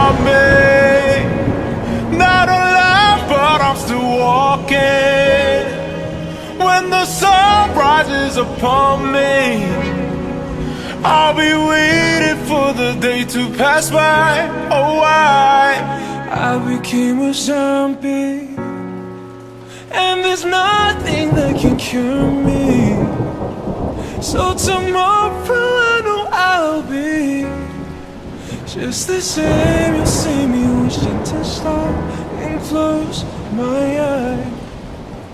of me. Not alive, but I'm still walking. When the sun rises upon me, I'll be waiting for the day to pass by. Oh, I became a zombie, and there's nothing that can cure me. So tomorrow I know I'll be just the same. You'll see me wishing to stop and close my eyes.